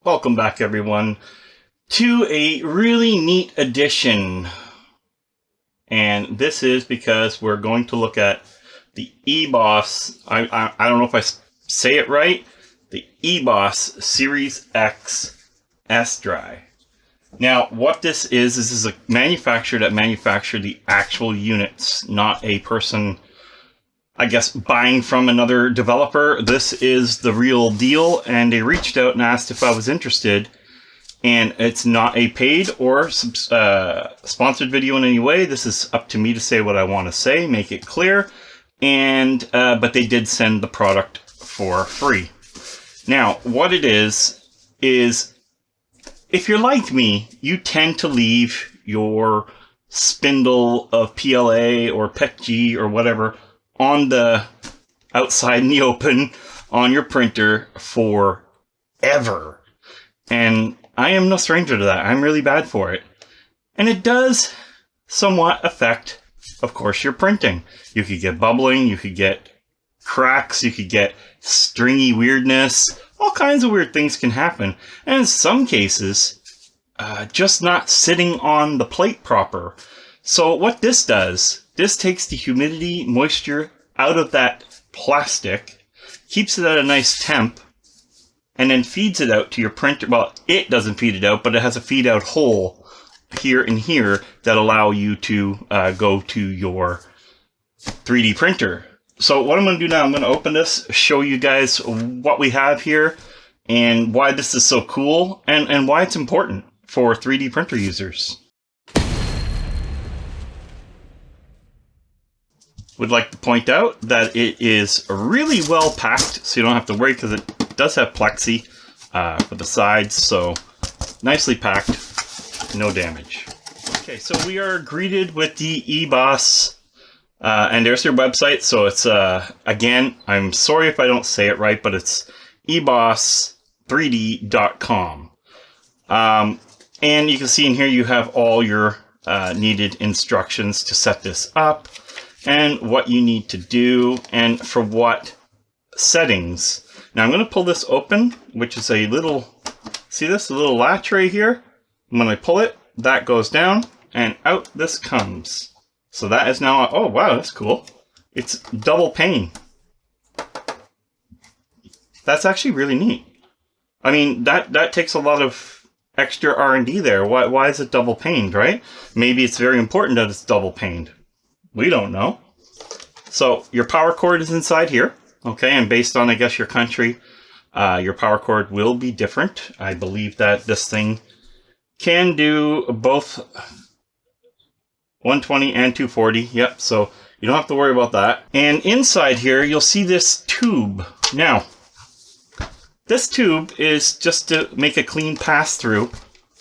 Welcome back, everyone, to a really neat addition. And this is because we're going to look at the Eibos, I don't know if I say it right, the Eibos Series X Easdry. Now, what this is a manufacturer that manufactured the actual units, not a person, I guess, buying from another developer. This is the real deal, and they reached out and asked if I was interested. And it's not a paid or sponsored video in any way. This is up to me to say what I want to say, make it clear. And but they did send the product for free. Now, what it is if you're like me, you tend to leave your spindle of PLA or PETG or whatever on the outside in the open on your printer forever. And I am no stranger to that. I'm really bad for it. And it does somewhat affect, of course, your printing. You could get bubbling, you could get cracks, you could get stringy weirdness. All kinds of weird things can happen. And in some cases, just not sitting on the plate proper. So what this does, this takes the humidity, moisture out of that plastic, keeps it at a nice temp, and then feeds it out to your printer. Well, it doesn't feed it out, but it has a feed out hole here and here that allow you to go to your 3D printer. So what I'm going to do now, I'm going to open this, show you guys what we have here and why this is so cool and why it's important for 3D printer users. Would like to point out that it is really well packed, so you don't have to worry, because it does have plexi for the sides, so nicely packed, no damage. Okay, so we are greeted with the Eibos, and there's your website. So it's, again, I'm sorry if I don't say it right, but it's eibos3d.com. And you can see in here you have all your needed instructions to set this up, and what you need to do, and for what settings. Now I'm going to pull this open, which is a little, see this, a little latch right here. And when I pull it, that goes down, and out this comes. So that is now, oh wow, that's cool. It's double pane. That's actually really neat. I mean, that takes a lot of extra R&D there. Why is it double paned, right? Maybe it's very important that it's double paned. We don't know. So your power cord is inside here. Okay, and based on, I guess, your country, your power cord will be different. I believe that this thing can do both 120 and 240. Yep, so you don't have to worry about that. And inside here, you'll see this tube. Now, this tube is just to make a clean pass-through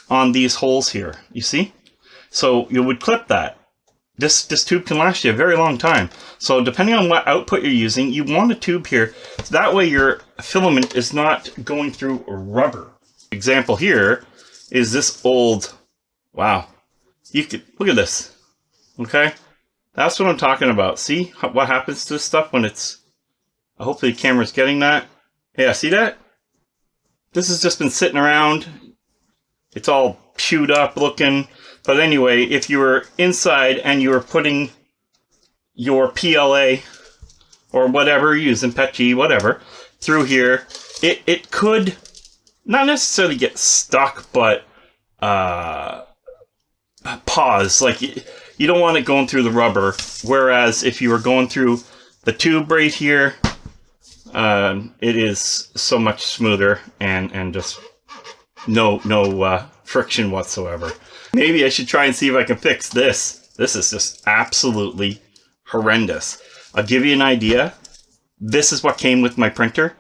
on these holes here. You see? So you would clip that. This tube can last you a very long time. So depending on what output you're using, you want a tube here. So that way your filament is not going through rubber. Example here is this old, wow. You could, look at this, okay? That's what I'm talking about. See what happens to this stuff when it's, hopefully the camera's getting that. Yeah, see that? This has just been sitting around. It's all chewed up looking. But anyway, if you were inside and you were putting your PLA or whatever you're using, PETG, whatever, through here, it could not necessarily get stuck, but pause. Like, you don't want it going through the rubber. Whereas if you were going through the tube right here, it is so much smoother and just no friction whatsoever. Maybe I should try and see if I can fix this. This is just absolutely horrendous. I'll give you an idea. This is what came with my printer,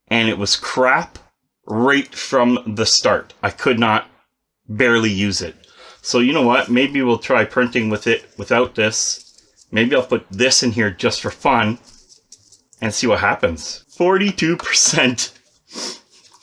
and it was crap right from the start. I could not barely use it. So you know what? Maybe we'll try printing with it without this. Maybe I'll put this in here just for fun and see what happens. 42%.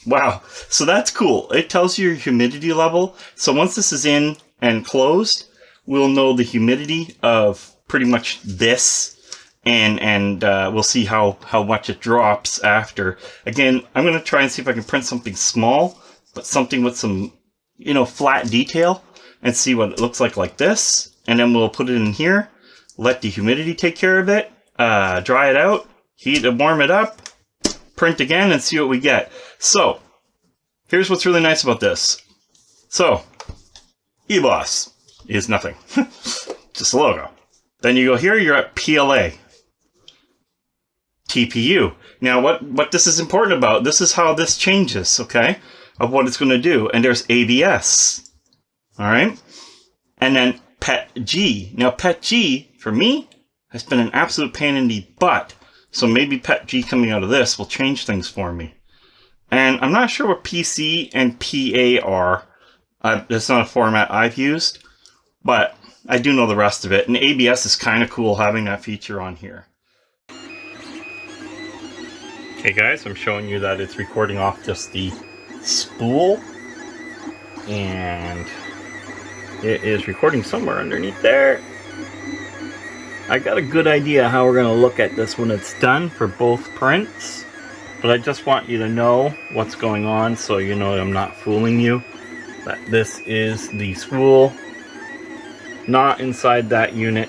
Wow, so that's cool. It tells you your humidity level. So once this is in and closed, we'll know the humidity of pretty much this, and we'll see how much it drops after. Again, I'm going to try and see if I can print something small but something with some, flat detail, and see what it looks like this. And then we'll put it in here, let the humidity take care of it, dry it out, heat and warm it up, print again, and see what we get. So, here's what's really nice about this. So, Eibos is nothing. Just a logo. Then you go here, you're at PLA. TPU. Now, what this is important about, this is how this changes, okay? Of what it's going to do. And there's ABS. Alright? And then PETG. Now, PETG, for me, has been an absolute pain in the butt. So maybe PETG coming out of this will change things for me. And I'm not sure what PC and PA are. That's not a format I've used. But I do know the rest of it. And ABS is kind of cool having that feature on here. Okay guys, I'm showing you that it's recording off just the spool. And it is recording somewhere underneath there. I got a good idea how we're going to look at this when it's done for both prints. But I just want you to know what's going on so you know I'm not fooling you. That this is the spool, not inside that unit.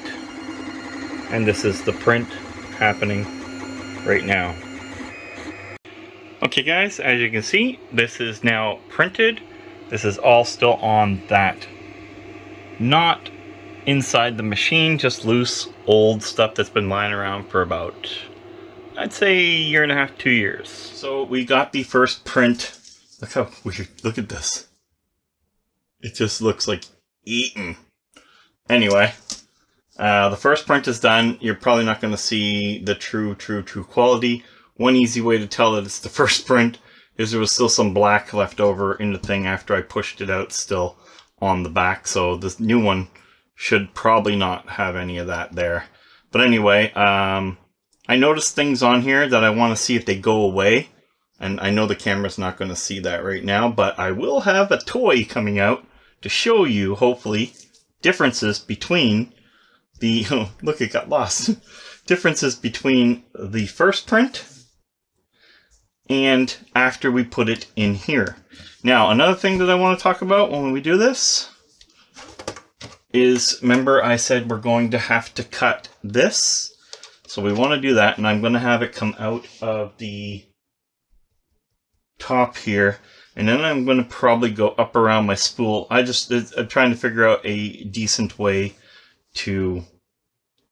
And this is the print happening right now. Okay guys, as you can see, this is now printed. This is all still on that. Not inside the machine, just loose, old stuff that's been lying around for about, I'd say, a year and a half, 2 years. So we got the first print. Look how weird, look at this. It just looks like eaten. Anyway, the first print is done. You're probably not going to see the true quality. One easy way to tell that it's the first print is there was still some black left over in the thing after I pushed it out still on the back. So this new one should probably not have any of that there. But anyway, I noticed things on here that I want to see if they go away. And I know the camera's not going to see that right now, but I will have a toy coming out to show you, hopefully, differences between the... Oh, look, it got lost. Differences between the first print and after we put it in here. Now, another thing that I want to talk about when we do this is, remember I said we're going to have to cut this. So we want to do that, and I'm going to have it come out of the top here. And then I'm going to probably go up around my spool. I'm trying to figure out a decent way to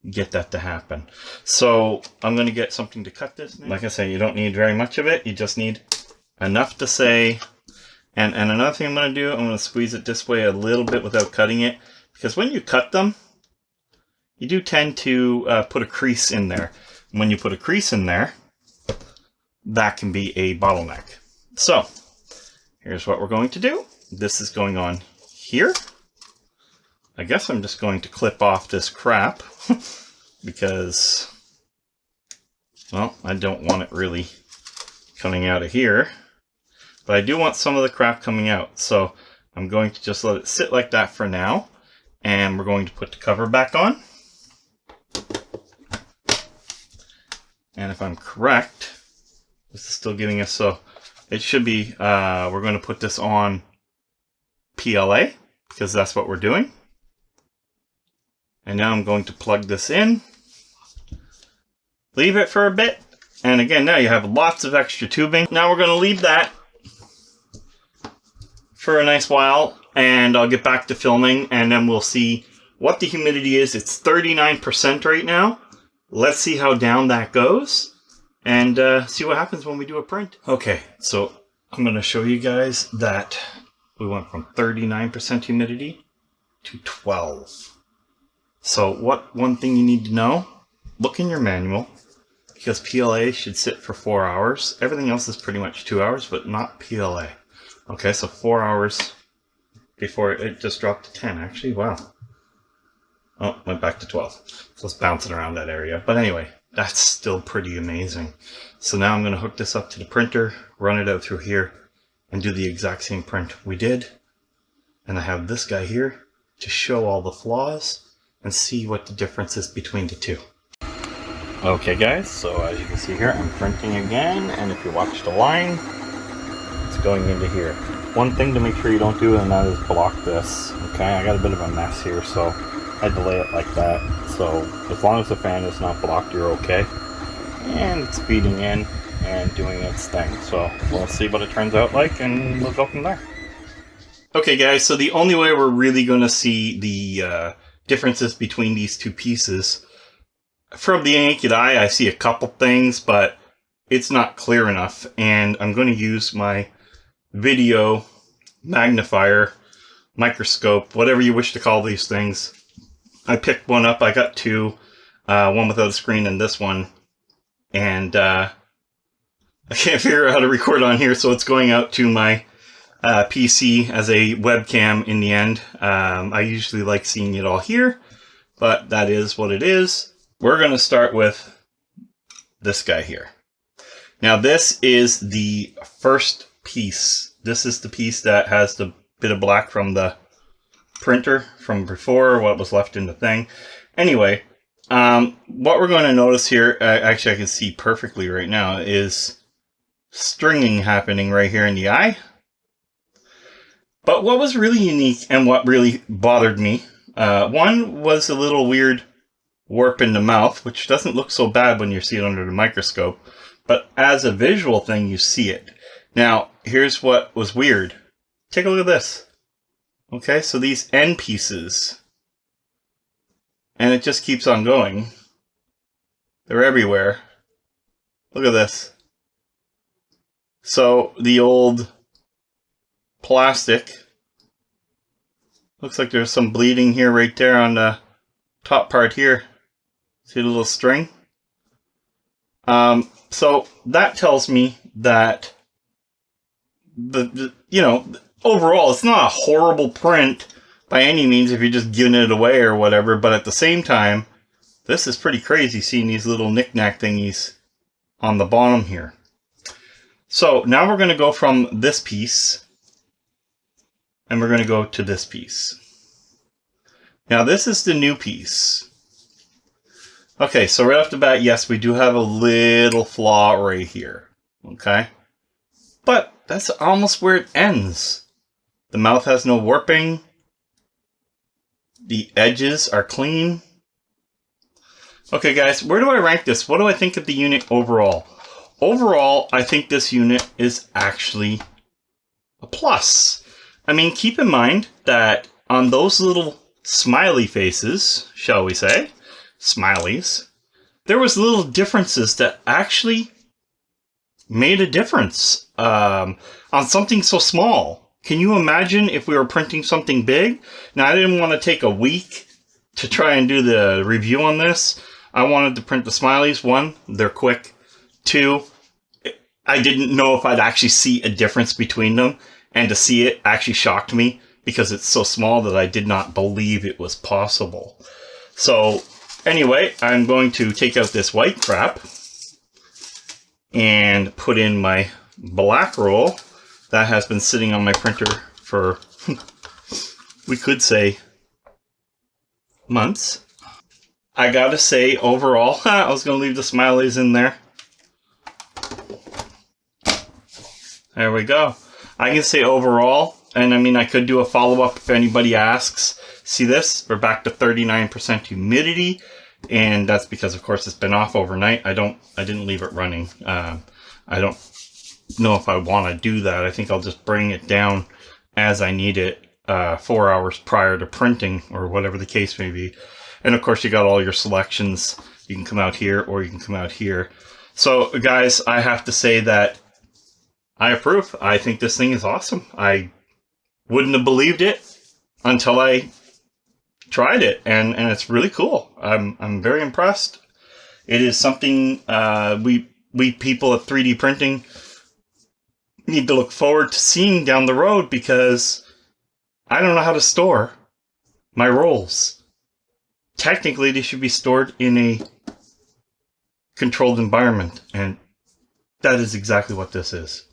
get that to happen. So I'm going to get something to cut this now. Like I say, you don't need very much of it. You just need enough to say. And another thing I'm going to do, I'm going to squeeze it this way a little bit without cutting it. Because when you cut them, you do tend to put a crease in there. And when you put a crease in there, that can be a bottleneck. So here's what we're going to do. This is going on here. I guess I'm just going to clip off this crap because, well, I don't want it really coming out of here, but I do want some of the crap coming out. So I'm going to just let it sit like that for now, and we're going to put the cover back on. And if I'm correct, this is still giving us, so it should be, we're going to put this on PLA because that's what we're doing. And now I'm going to plug this in, leave it for a bit, and again, now you have lots of extra tubing. Now we're going to leave that for a nice while, and I'll get back to filming, and then we'll see what the humidity is. It's 39% right now. Let's see how down that goes, and see what happens when we do a print. Okay, so I'm going to show you guys that we went from 39% humidity to 12%. So one thing you need to know, look in your manual, because PLA should sit for 4 hours. Everything else is pretty much 2 hours, but not PLA. Okay, so 4 hours before it just dropped to 10, actually. Wow. Oh, went back to 12. So it's bouncing around that area. But anyway, that's still pretty amazing. So now I'm going to hook this up to the printer, run it out through here, and do the exact same print we did. And I have this guy here to show all the flaws and see what the difference is between the two. Okay guys, so as you can see here, I'm printing again, and if you watch the line, it's going into here. one thing to make sure you don't do, and that is block this. Okay, I got a bit of a mess here, so I had to lay it like that. So as long as the fan is not blocked, you're okay. And it's feeding in and doing its thing. So we'll see what it turns out like, and we'll go from there. Okay guys, so the only way we're really going to see the differences between these two pieces, from the naked eye I see a couple things, but it's not clear enough, and I'm going to use my video magnifier, microscope, whatever you wish to call these things. I picked one up, I got two, one without a screen and this one, and I can't figure out how to record on here, so it's going out to my PC as a webcam in the end. I usually like seeing it all here, but that is what it is. We're going to start with this guy here. Now this is the first piece. This is the piece that has the bit of black from the printer from before, what was left in the thing. Anyway, what we're going to notice here, actually I can see perfectly right now, is stringing happening right here in the eye. But what was really unique and what really bothered me, one was a little weird warp in the mouth, which doesn't look so bad when you see it under the microscope, but as a visual thing, you see it. Now, here's what was weird. Take a look at this. Okay, so these end pieces, and it just keeps on going. They're everywhere. Look at this. So the old plastic, looks like there's some bleeding here right there on the top part here. See the little string? So that tells me that overall it's not a horrible print by any means if you're just giving it away or whatever, but at the same time, this is pretty crazy seeing these little knick-knack thingies on the bottom here. So now we're going to go from this piece and we're going to go to this piece. Now this is the new piece. Okay, so right off the bat, yes, we do have a little flaw right here. Okay? But that's almost where it ends. The mouth has no warping. The edges are clean. Okay guys, where do I rank this? What do I think of the unit overall? Overall, I think this unit is actually a plus. I mean, keep in mind that on those little smiley faces, shall we say, smileys, there was little differences that actually made a difference on something so small. Can you imagine if we were printing something big? Now, I didn't want to take a week to try and do the review on this. I wanted to print the smileys. One, they're quick. Two, I didn't know if I'd actually see a difference between them. And to see it actually shocked me because it's so small that I did not believe it was possible. So anyway, I'm going to take out this white crap and put in my black roll that has been sitting on my printer for, we could say, months. I gotta say, overall, I was gonna leave the smileys in there. There we go. I can say overall, and I mean, I could do a follow-up if anybody asks. See this? We're back to 39% humidity, and that's because, of course, it's been off overnight. I didn't leave it running. I don't know if I want to do that. I think I'll just bring it down as I need it 4 hours prior to printing, or whatever the case may be. And, of course, you got all your selections. You can come out here, or you can come out here. So, guys, I have to say that I approve. I think this thing is awesome. I wouldn't have believed it until I tried it, and it's really cool. I'm very impressed. It is something we people at 3D printing need to look forward to seeing down the road, because I don't know how to store my rolls. Technically, they should be stored in a controlled environment, and that is exactly what this is.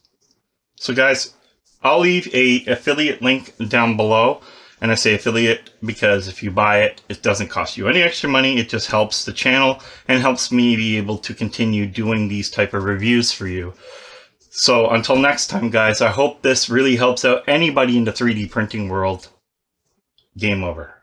So guys, I'll leave a affiliate link down below, and I say affiliate because if you buy it, it doesn't cost you any extra money. It just helps the channel and helps me be able to continue doing these type of reviews for you. So until next time, guys, I hope this really helps out anybody in the 3D printing world. Game over.